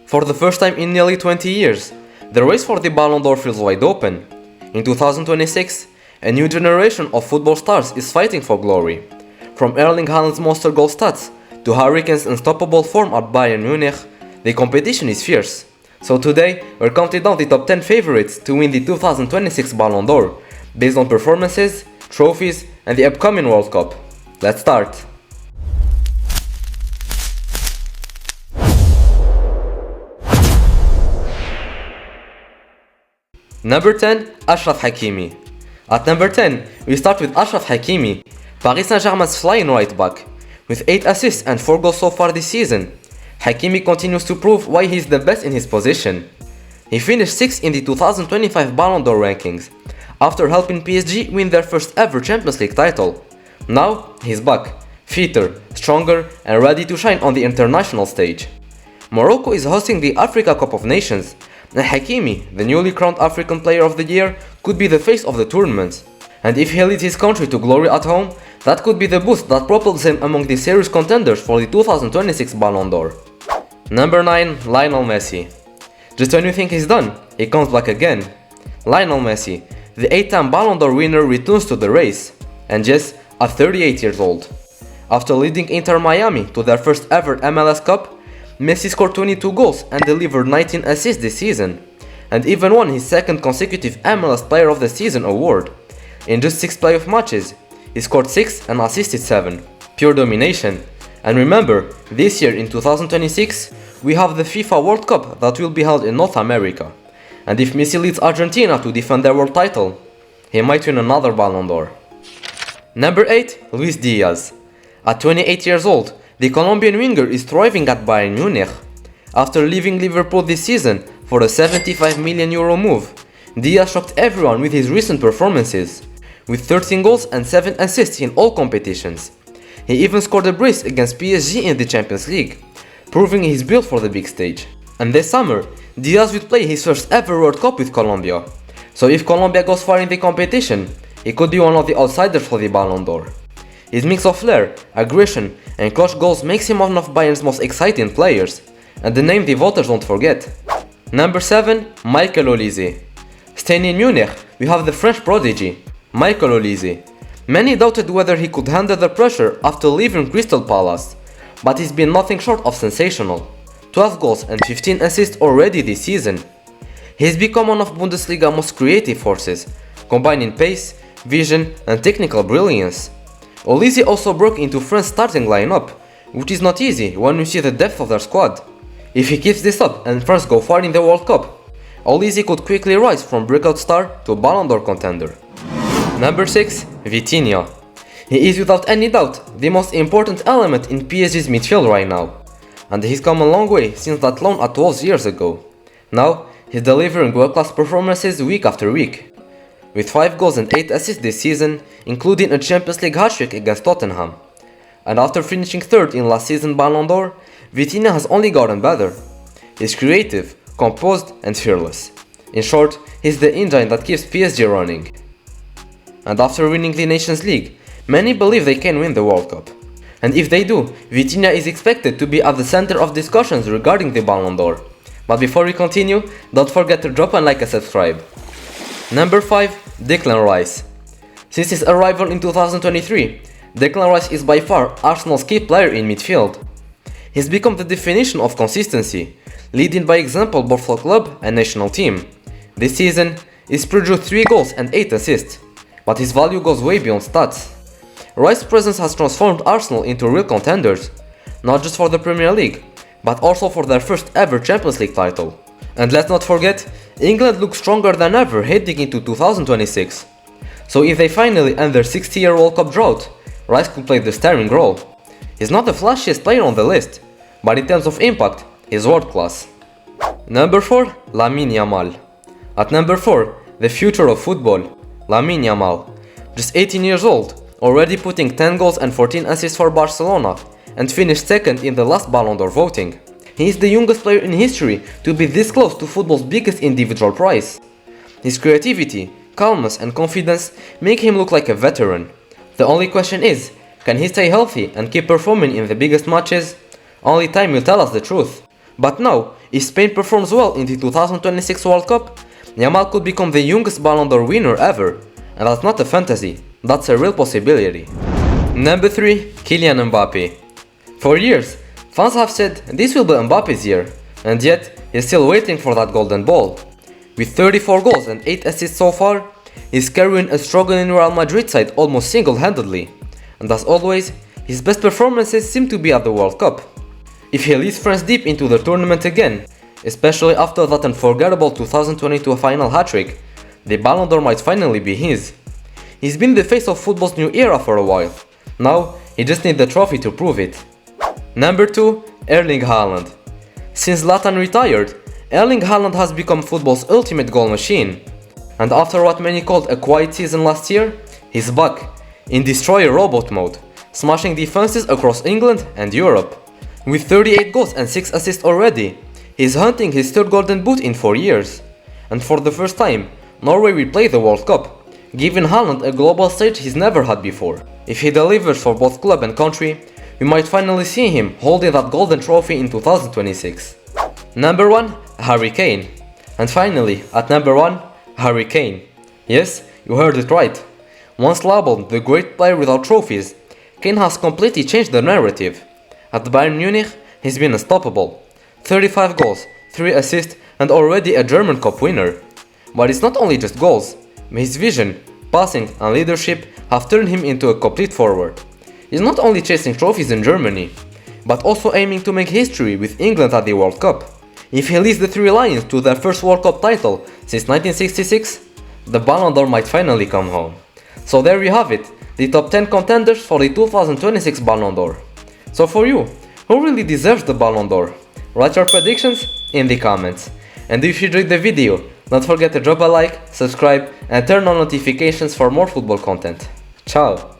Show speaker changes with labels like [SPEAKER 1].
[SPEAKER 1] For the first time in nearly 20 years, the race for the Ballon d'Or feels wide open. In 2026, a new generation of football stars is fighting for glory. From Erling Haaland's monster goal stats to Harry Kane's unstoppable form at Bayern Munich, the competition is fierce. So today, we're counting down the top 10 favorites to win the 2026 Ballon d'Or, based on performances, trophies, and the upcoming World Cup. Let's start! Number 10, Achraf Hakimi. At number 10, we start with Achraf Hakimi, Paris Saint-Germain's flying right back. With 8 assists and 4 goals so far this season, Hakimi continues to prove why he's the best in his position. He finished 6th in the 2025 Ballon d'Or rankings, after helping PSG win their first ever Champions League title. Now, he's back, fitter, stronger, and ready to shine on the international stage. Morocco is hosting the Africa Cup of Nations, and Hakimi, the newly crowned African Player of the Year, could be the face of the tournament. And if he leads his country to glory at home, that could be the boost that propels him among the serious contenders for the 2026 Ballon d'Or. Number 9, Lionel Messi. Just when you think he's done, he comes back again. Lionel Messi, the 8-time Ballon d'Or winner, returns to the race, and yes, at 38 years old. After leading Inter Miami to their first ever MLS Cup, Messi scored 22 goals and delivered 19 assists this season, and even won his second consecutive MLS Player of the Season award. In just 6 playoff matches, he scored 6 and assisted 7. Pure domination. And remember, this year in 2026, we have the FIFA World Cup that will be held in North America. And if Messi leads Argentina to defend their world title, he might win another Ballon d'Or. Number 8, Luis Diaz. At 28 years old, the Colombian winger is thriving at Bayern Munich. After leaving Liverpool this season for a €75 million move, Diaz shocked everyone with his recent performances, with 13 goals and 7 assists in all competitions. He even scored a brace against PSG in the Champions League, proving he's built for the big stage. And this summer, Diaz will play his first ever World Cup with Colombia. So if Colombia goes far in the competition, he could be one of the outsiders for the Ballon d'Or. His mix of flair, aggression, and clutch goals makes him one of Bayern's most exciting players, and the name the voters won't forget. Number 7, Michael Olise. Staying in Munich, we have the French prodigy, Michael Olise. Many doubted whether he could handle the pressure after leaving Crystal Palace, but he's been nothing short of sensational. 12 goals and 15 assists already this season. He's become one of Bundesliga's most creative forces, combining pace, vision, and technical brilliance. Olise also broke into France's starting lineup, which is not easy when you see the depth of their squad. If he keeps this up and France go far in the World Cup, Olise could quickly rise from breakout star to Ballon d'Or contender. Number 6, Vitinha. He is without any doubt the most important element in PSG's midfield right now, and he's come a long way since that loan at 12 years ago. Now, he's delivering world-class performances week after week, with 5 goals and 8 assists this season, including a Champions League hat-trick against Tottenham. And after finishing 3rd in last season's Ballon d'Or, Vitinha has only gotten better. He's creative, composed, and fearless. In short, he's the engine that keeps PSG running. And after winning the Nations League, many believe they can win the World Cup. And if they do, Vitinha is expected to be at the center of discussions regarding the Ballon d'Or. But before we continue, don't forget to drop a like and subscribe. Number 5, Declan Rice. Since his arrival in 2023, Declan Rice is by far Arsenal's key player in midfield. He's become the definition of consistency, leading by example both for club and national team. This season, he's produced 3 goals and 8 assists, but his value goes way beyond stats. Rice's presence has transformed Arsenal into real contenders, not just for the Premier League, but also for their first ever Champions League title. And let's not forget, England looks stronger than ever heading into 2026. So if they finally end their 60-year World Cup drought, Rice could play the starring role. He's not the flashiest player on the list, but in terms of impact, he's world class. Number 4, Lamine Yamal. At number 4, the future of football, Lamine Yamal. Just 18 years old, already putting 10 goals and 14 assists for Barcelona, and finished 2nd in the last Ballon d'Or voting. He is the youngest player in history to be this close to football's biggest individual prize. His creativity, calmness and confidence make him look like a veteran. The only question is, can he stay healthy and keep performing in the biggest matches? Only time will tell us the truth. But now, if Spain performs well in the 2026 World Cup, Yamal could become the youngest Ballon d'Or winner ever. And that's not a fantasy, that's a real possibility. Number 3. Kylian Mbappé. For years, fans have said this will be Mbappe's year, and yet he's still waiting for that golden ball. With 34 goals and 8 assists so far, he's carrying a struggling Real Madrid side almost single-handedly. And as always, his best performances seem to be at the World Cup. If he leads France deep into the tournament again, especially after that unforgettable 2022 final hat-trick, the Ballon d'Or might finally be his. He's been the face of football's new era for a while. Now, he just needs the trophy to prove it. Number 2. Erling Haaland. Since Zlatan retired, Erling Haaland has become football's ultimate goal machine. And after what many called a quiet season last year, he's back, in destroyer robot mode, smashing defenses across England and Europe. With 38 goals and 6 assists already, he's hunting his third golden boot in 4 years. And for the first time, Norway will play the World Cup, giving Haaland a global stage he's never had before. If he delivers for both club and country, we might finally see him holding that golden trophy in 2026. Number 1. Harry Kane. And finally, at number 1, Harry Kane. Yes, you heard it right. Once labeled the great player without trophies, Kane has completely changed the narrative. At Bayern Munich, he's been unstoppable. 35 goals, 3 assists, and already a German Cup winner. But it's not only just goals. His vision, passing, and leadership have turned him into a complete forward. He's not only chasing trophies in Germany, but also aiming to make history with England at the World Cup. If he leads the Three Lions to their first World Cup title since 1966, the Ballon d'Or might finally come home. So there you have it, the top 10 contenders for the 2026 Ballon d'Or. So for you, who really deserves the Ballon d'Or? Write your predictions in the comments. And if you enjoyed the video, don't forget to drop a like, subscribe, and turn on notifications for more football content. Ciao!